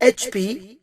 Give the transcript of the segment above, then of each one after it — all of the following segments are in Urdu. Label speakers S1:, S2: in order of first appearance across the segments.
S1: HP,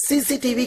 S1: CCTV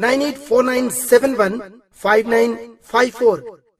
S1: 9849715954।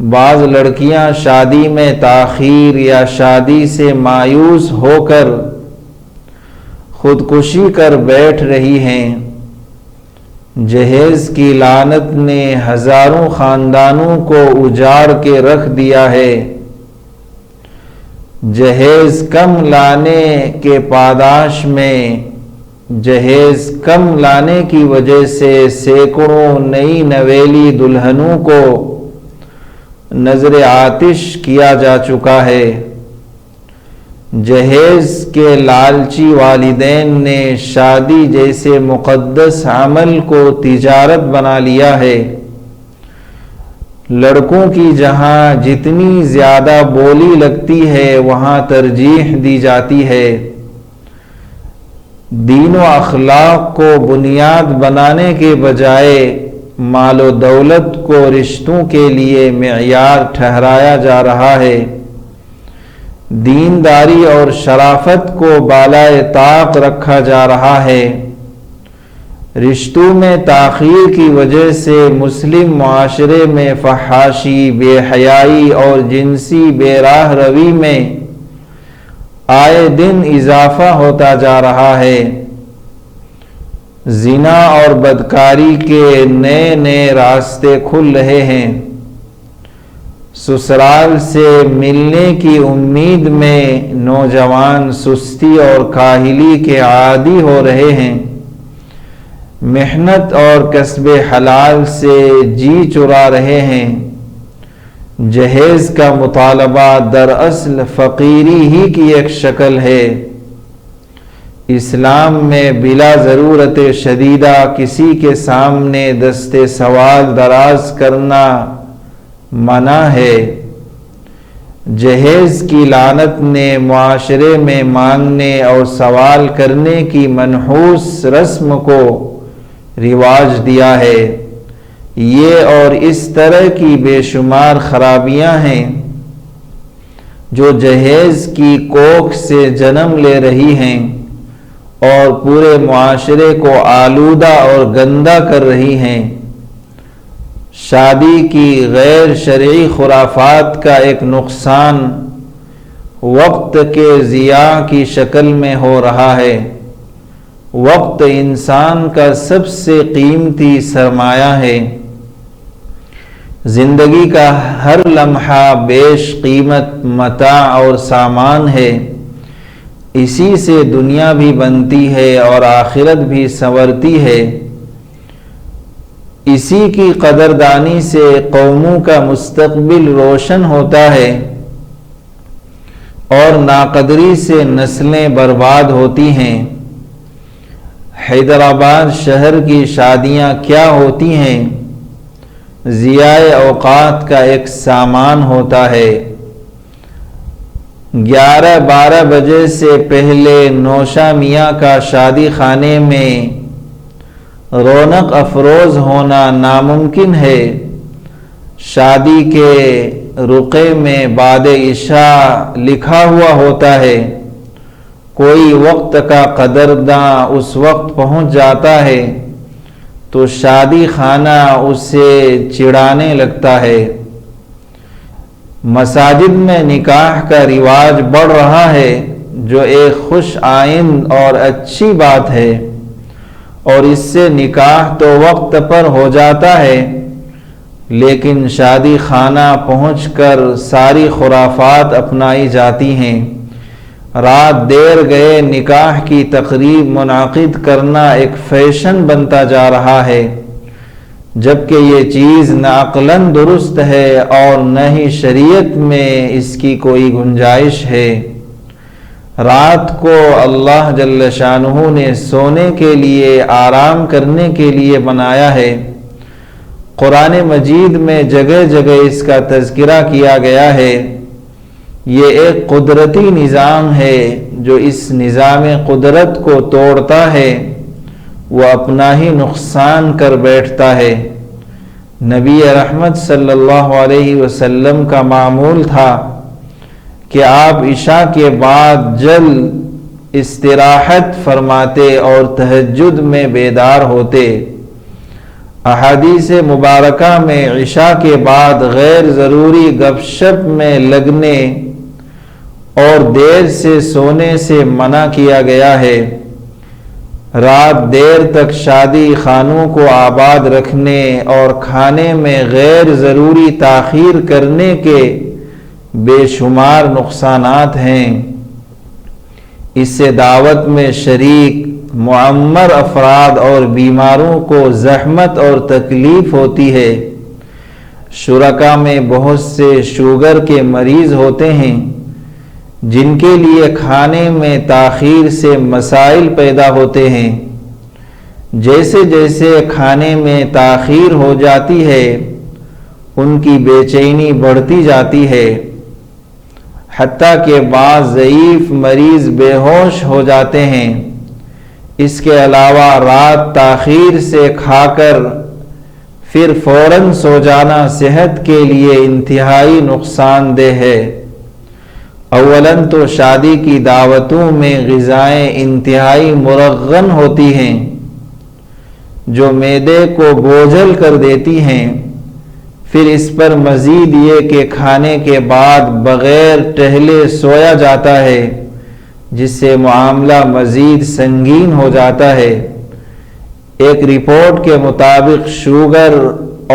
S2: بعض لڑکیاں شادی میں تاخیر یا شادی سے مایوس ہو کر خودکشی کر بیٹھ رہی ہیں۔ جہیز کی لعنت نے ہزاروں خاندانوں کو اجاڑ کے رکھ دیا ہے۔ جہیز کم لانے کے پاداش میں جہیز کم لانے کی وجہ سے سینکڑوں نئی نویلی دلہنوں کو نظر آتش کیا جا چکا ہے۔ جہیز کے لالچی والدین نے شادی جیسے مقدس عمل کو تجارت بنا لیا ہے۔ لڑکوں کی جہاں جتنی زیادہ بولی لگتی ہے وہاں ترجیح دی جاتی ہے۔ دین و اخلاق کو بنیاد بنانے کے بجائے مال و دولت کو رشتوں کے لیے معیار ٹھہرایا جا رہا ہے۔ دینداری اور شرافت کو بالائے طاق رکھا جا رہا ہے۔ رشتوں میں تاخیر کی وجہ سے مسلم معاشرے میں فحاشی، بے حیائی اور جنسی بے راہ روی میں آئے دن اضافہ ہوتا جا رہا ہے۔ زنا اور بدکاری کے نئے نئے راستے کھل رہے ہیں۔ سسرال سے ملنے کی امید میں نوجوان سستی اور کاہلی کے عادی ہو رہے ہیں۔ محنت اور کسب حلال سے جی چرا رہے ہیں۔ جہیز کا مطالبہ دراصل فقیری ہی کی ایک شکل ہے۔ اسلام میں بلا ضرورت شدیدہ کسی کے سامنے دست سوال دراز کرنا منع ہے۔ جہیز کی لعنت نے معاشرے میں مانگنے اور سوال کرنے کی منحوس رسم کو رواج دیا ہے۔ یہ اور اس طرح کی بے شمار خرابیاں ہیں جو جہیز کی کوکھ سے جنم لے رہی ہیں اور پورے معاشرے کو آلودہ اور گندا کر رہی ہیں۔ شادی کی غیر شرعی خرافات کا ایک نقصان وقت کے ضیاع کی شکل میں ہو رہا ہے۔ وقت انسان کا سب سے قیمتی سرمایہ ہے۔ زندگی کا ہر لمحہ بیش قیمت متاع اور سامان ہے۔ اسی سے دنیا بھی بنتی ہے اور آخرت بھی سنورتی ہے۔ اسی کی قدردانی سے قوموں کا مستقبل روشن ہوتا ہے اور ناقدری سے نسلیں برباد ہوتی ہیں۔ حیدرآباد شہر کی شادیاں کیا ہوتی ہیں؟ ضیاء اوقات کا ایک سامان ہوتا ہے۔ 11-12 بجے سے پہلے نوشا میاں کا شادی خانے میں رونق افروز ہونا ناممکن ہے۔ شادی کے رقعے میں بعد عشاء لکھا ہوا ہوتا ہے۔ کوئی وقت کا قدرداں اس وقت پہنچ جاتا ہے تو شادی خانہ اسے چڑھانے لگتا ہے۔ مساجد میں نکاح کا رواج بڑھ رہا ہے جو ایک خوش آئند اور اچھی بات ہے، اور اس سے نکاح تو وقت پر ہو جاتا ہے، لیکن شادی خانہ پہنچ کر ساری خرافات اپنائی جاتی ہیں۔ رات دیر گئے نکاح کی تقریب منعقد کرنا ایک فیشن بنتا جا رہا ہے، جبکہ یہ چیز نہ عقلاً درست ہے اور نہ ہی شریعت میں اس کی کوئی گنجائش ہے۔ رات کو اللہ جل شانہ نے سونے کے لیے، آرام کرنے کے لیے بنایا ہے۔ قرآن مجید میں جگہ جگہ اس کا تذکرہ کیا گیا ہے۔ یہ ایک قدرتی نظام ہے، جو اس نظام قدرت کو توڑتا ہے وہ اپنا ہی نقصان کر بیٹھتا ہے۔ نبی رحمت صلی اللہ علیہ وسلم کا معمول تھا کہ آپ عشاء کے بعد جلد استراحت فرماتے اور تہجد میں بیدار ہوتے۔ احادیث مبارکہ میں عشاء کے بعد غیر ضروری گپ شپ میں لگنے اور دیر سے سونے سے منع کیا گیا ہے۔ رات دیر تک شادی خانوں کو آباد رکھنے اور کھانے میں غیر ضروری تاخیر کرنے کے بے شمار نقصانات ہیں۔ اس سے دعوت میں شریک معمر افراد اور بیماروں کو زحمت اور تکلیف ہوتی ہے۔ شرکا میں بہت سے شوگر کے مریض ہوتے ہیں جن کے لیے کھانے میں تاخیر سے مسائل پیدا ہوتے ہیں۔ جیسے جیسے کھانے میں تاخیر ہو جاتی ہے ان کی بے چینی بڑھتی جاتی ہے، حتیٰ کہ بعض ضعیف مریض بے ہوش ہو جاتے ہیں۔ اس کے علاوہ رات تاخیر سے کھا کر پھر فوراً سو جانا صحت کے لیے انتہائی نقصان دہ ہے۔ اولاً تو شادی کی دعوتوں میں غذائیں انتہائی مرغن ہوتی ہیں جو معدے کو بوجھل کر دیتی ہیں۔ پھر اس پر مزید یہ کہ کھانے کے بعد بغیر ٹہلے سویا جاتا ہے جس سے معاملہ مزید سنگین ہو جاتا ہے۔ ایک رپورٹ کے مطابق شوگر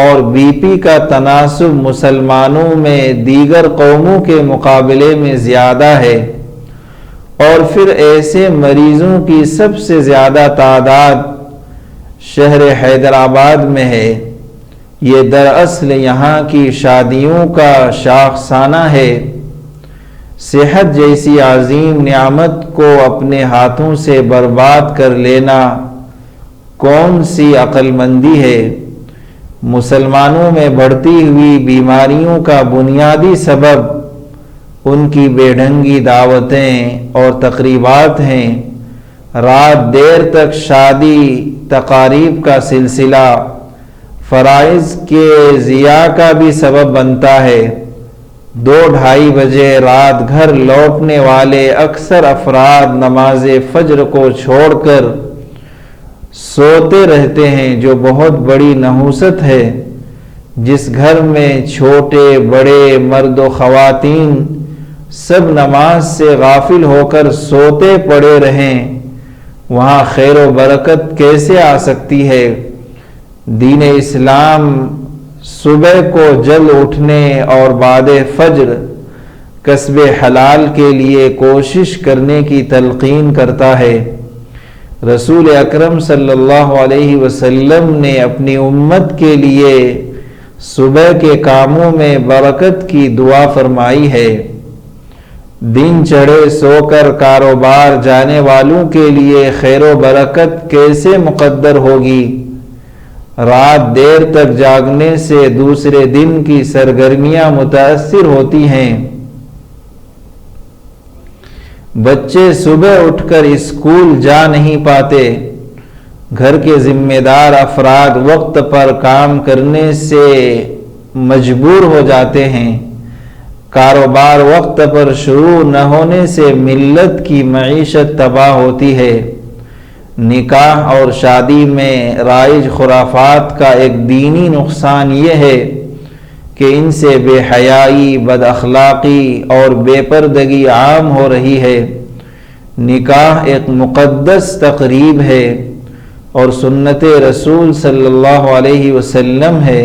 S2: اور بی پی کا تناسب مسلمانوں میں دیگر قوموں کے مقابلے میں زیادہ ہے، اور پھر ایسے مریضوں کی سب سے زیادہ تعداد شہر حیدرآباد میں ہے۔ یہ دراصل یہاں کی شادیوں کا شاخسانہ ہے۔ صحت جیسی عظیم نعمت کو اپنے ہاتھوں سے برباد کر لینا کون سی عقل مندی ہے؟ مسلمانوں میں بڑھتی ہوئی بیماریوں کا بنیادی سبب ان کی بے ڈھنگی دعوتیں اور تقریبات ہیں۔ رات دیر تک شادی تقاریب کا سلسلہ فرائض کے ضیاع کا بھی سبب بنتا ہے۔ 2-2:30 بجے رات گھر لوٹنے والے اکثر افراد نماز فجر کو چھوڑ کر سوتے رہتے ہیں، جو بہت بڑی نحوست ہے۔ جس گھر میں چھوٹے بڑے مرد و خواتین سب نماز سے غافل ہو کر سوتے پڑے رہیں، وہاں خیر و برکت کیسے آ سکتی ہے؟ دین اسلام صبح کو جلد اٹھنے اور بعد فجر کسب حلال کے لیے کوشش کرنے کی تلقین کرتا ہے۔ رسول اکرم صلی اللہ علیہ وسلم نے اپنی امت کے لیے صبح کے کاموں میں برکت کی دعا فرمائی ہے۔ دن چڑھے سو کر کاروبار جانے والوں کے لیے خیر و برکت کیسے مقدر ہوگی؟ رات دیر تک جاگنے سے دوسرے دن کی سرگرمیاں متاثر ہوتی ہیں۔ بچے صبح اٹھ کر اسکول جا نہیں پاتے۔ گھر کے ذمہ دار افراد وقت پر کام کرنے سے مجبور ہو جاتے ہیں۔ کاروبار وقت پر شروع نہ ہونے سے ملت کی معیشت تباہ ہوتی ہے۔ نکاح اور شادی میں رائج خرافات کا ایک دینی نقصان یہ ہے کہ ان سے بے حیائی، بد اخلاقی اور بے پردگی عام ہو رہی ہے۔ نکاح ایک مقدس تقریب ہے اور سنت رسول صلی اللہ علیہ وسلم ہے۔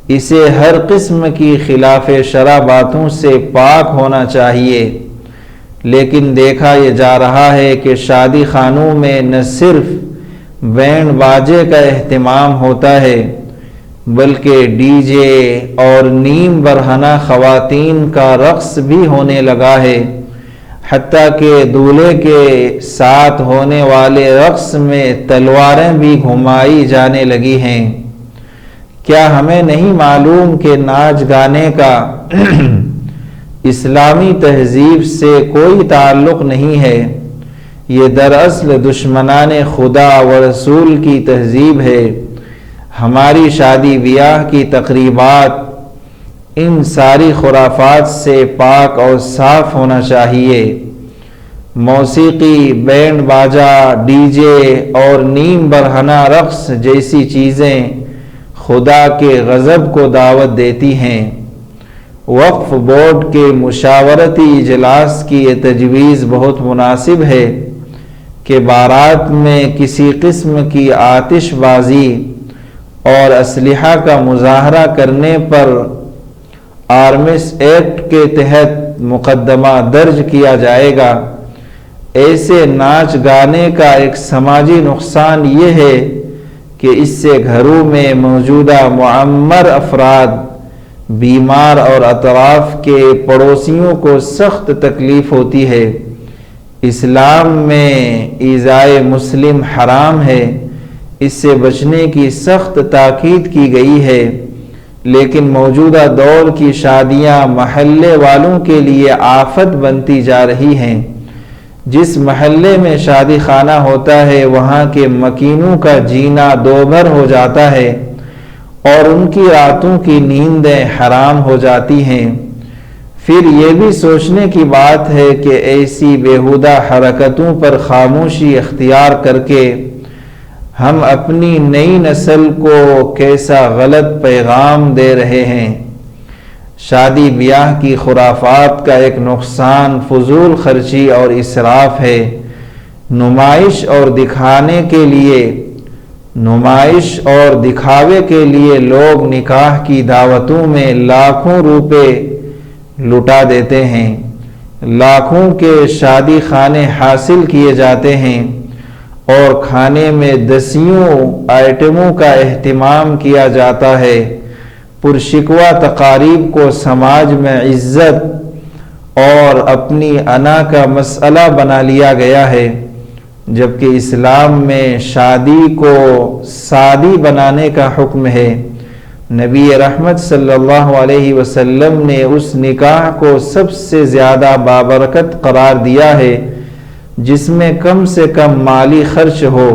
S2: اسے ہر قسم کی خلاف شرع باتوں سے پاک ہونا چاہیے، لیکن دیکھا یہ جا رہا ہے کہ شادی خانوں میں نہ صرف بینڈ باجے کا اہتمام ہوتا ہے بلکہ ڈی جے اور نیم برہنہ خواتین کا رقص بھی ہونے لگا ہے، حتیٰ کہ دولہے کے ساتھ ہونے والے رقص میں تلواریں بھی گھمائی جانے لگی ہیں۔ کیا ہمیں نہیں معلوم کہ ناچ گانے کا اسلامی تہذیب سے کوئی تعلق نہیں ہے؟ یہ دراصل دشمنان خدا و رسول کی تہذیب ہے۔ ہماری شادی بیاہ کی تقریبات ان ساری خرافات سے پاک اور صاف ہونا چاہیے۔ موسیقی، بینڈ باجا، ڈی جے اور نیم برہنہ رقص جیسی چیزیں خدا کے غضب کو دعوت دیتی ہیں۔ وقف بورڈ کے مشاورتی اجلاس کی یہ تجویز بہت مناسب ہے کہ بارات میں کسی قسم کی آتش بازی اور اسلحہ کا مظاہرہ کرنے پر آرمس ایکٹ کے تحت مقدمہ درج کیا جائے گا۔ ایسے ناچ گانے کا ایک سماجی نقصان یہ ہے کہ اس سے گھروں میں موجودہ معمر افراد، بیمار اور اطراف کے پڑوسیوں کو سخت تکلیف ہوتی ہے۔ اسلام میں ایذائے مسلم حرام ہے، اس سے بچنے کی سخت تاکید کی گئی ہے، لیکن موجودہ دور کی شادیاں محلے والوں کے لیے آفت بنتی جا رہی ہیں۔ جس محلے میں شادی خانہ ہوتا ہے وہاں کے مکینوں کا جینا دوبھر ہو جاتا ہے اور ان کی راتوں کی نیندیں حرام ہو جاتی ہیں۔ پھر یہ بھی سوچنے کی بات ہے کہ ایسی بیہودہ حرکتوں پر خاموشی اختیار کر کے ہم اپنی نئی نسل کو کیسا غلط پیغام دے رہے ہیں۔ شادی بیاہ کی خرافات کا ایک نقصان فضول خرچی اور اسراف ہے۔ نمائش اور دکھاوے کے لیے لوگ نکاح کی دعوتوں میں لاکھوں روپے لٹا دیتے ہیں، لاکھوں کے شادی خانے حاصل کیے جاتے ہیں اور کھانے میں دسیوں آئٹموں کا اہتمام کیا جاتا ہے۔ پرشکوہ تقاریب کو سماج میں عزت اور اپنی انا کا مسئلہ بنا لیا گیا ہے، جبکہ اسلام میں شادی کو سادی بنانے کا حکم ہے۔ نبی رحمت صلی اللہ علیہ وسلم نے اس نکاح کو سب سے زیادہ بابرکت قرار دیا ہے جس میں کم سے کم مالی خرچ ہو۔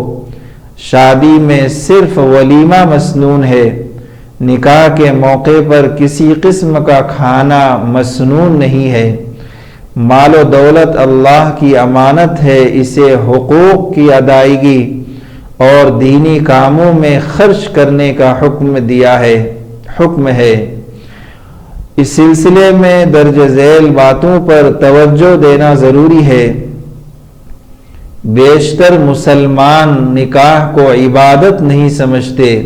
S2: شادی میں صرف ولیمہ مسنون ہے، نکاح کے موقع پر کسی قسم کا کھانا مسنون نہیں ہے۔ مال و دولت اللہ کی امانت ہے، اسے حقوق کی ادائیگی اور دینی کاموں میں خرچ کرنے کا حکم ہے۔ اس سلسلے میں درج ذیل باتوں پر توجہ دینا ضروری ہے۔ بیشتر مسلمان نکاح کو عبادت نہیں سمجھتے،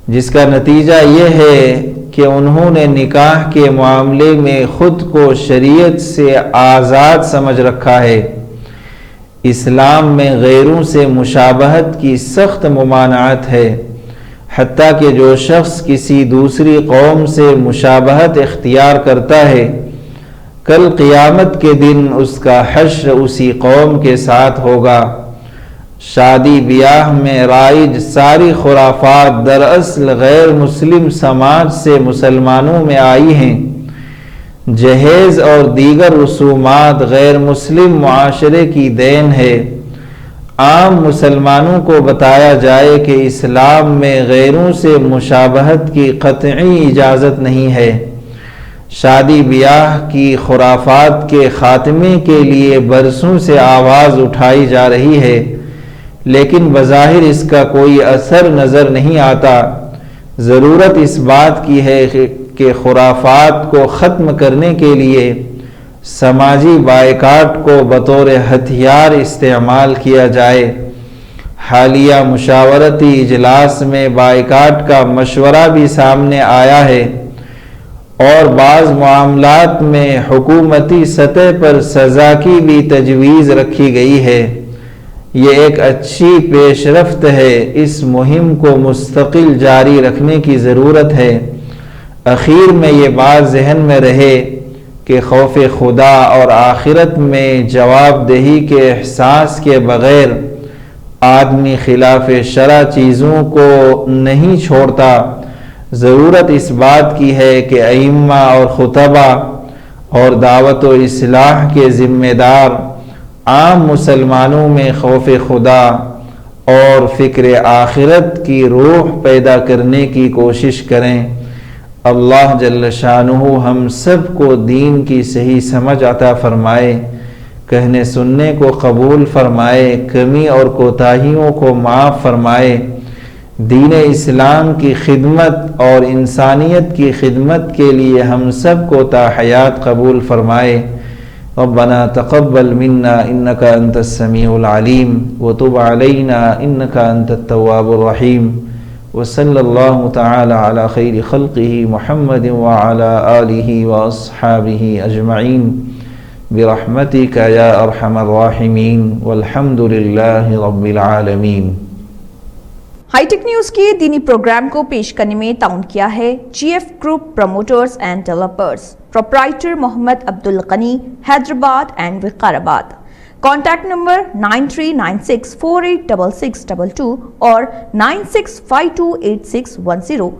S2: جس کا نتیجہ یہ ہے کہ انہوں نے نکاح کے معاملے میں خود کو شریعت سے آزاد سمجھ رکھا ہے۔ اسلام میں غیروں سے مشابہت کی سخت ممانعت ہے، حتیٰ کہ جو شخص کسی دوسری قوم سے مشابہت اختیار کرتا ہے، کل قیامت کے دن اس کا حشر اسی قوم کے ساتھ ہوگا۔ شادی بیاہ میں رائج ساری خرافات دراصل غیر مسلم سماج سے مسلمانوں میں آئی ہیں۔ جہیز اور دیگر رسومات غیر مسلم معاشرے کی دین ہے۔ عام مسلمانوں کو بتایا جائے کہ اسلام میں غیروں سے مشابہت کی قطعی اجازت نہیں ہے۔ شادی بیاہ کی خرافات کے خاتمے کے لیے برسوں سے آواز اٹھائی جا رہی ہے، لیکن بظاہر اس کا کوئی اثر نظر نہیں آتا۔ ضرورت اس بات کی ہے کہ خرافات کو ختم کرنے کے لیے سماجی بائیکاٹ کو بطور ہتھیار استعمال کیا جائے۔ حالیہ مشاورتی اجلاس میں بائیکاٹ کا مشورہ بھی سامنے آیا ہے اور بعض معاملات میں حکومتی سطح پر سزا کی بھی تجویز رکھی گئی ہے۔ یہ ایک اچھی پیش رفت ہے، اس مہم کو مستقل جاری رکھنے کی ضرورت ہے۔ اخیر میں یہ بات ذہن میں رہے کہ خوف خدا اور آخرت میں جواب دہی کے احساس کے بغیر آدمی خلاف شرع چیزوں کو نہیں چھوڑتا۔ ضرورت اس بات کی ہے کہ ائمہ اور خطبہ اور دعوت و اصلاح کے ذمہ دار عام مسلمانوں میں خوف خدا اور فکر آخرت کی روح پیدا کرنے کی کوشش کریں۔ اللہ جل شانہ ہم سب کو دین کی صحیح سمجھ عطا فرمائے، کہنے سننے کو قبول فرمائے، کمی اور کوتاہیوں کو معاف فرمائے۔ دین اسلام کی خدمت اور انسانیت کی خدمت کے لیے ہم سب کو تا حیات قبول فرمائے۔ ربنا تقبل منا انك انت السميع العليم وتب علينا انك انت التواب الرحيم وصلى الله تعالى على خير خلقه محمد وعلى آله واصحابه اجمعين برحمتك يا ارحم الراحمين والحمد لله رب العالمين۔
S3: ہائی ٹیک نیوز کے دینی پروگرام کو پیش کرنے میں تعاون کیا ہے G F group promoters and developers, proprietor Muhammad Abdul Ghani, Hyderabad and Waqarabad. Contact number 9396486622 اور 96528610۔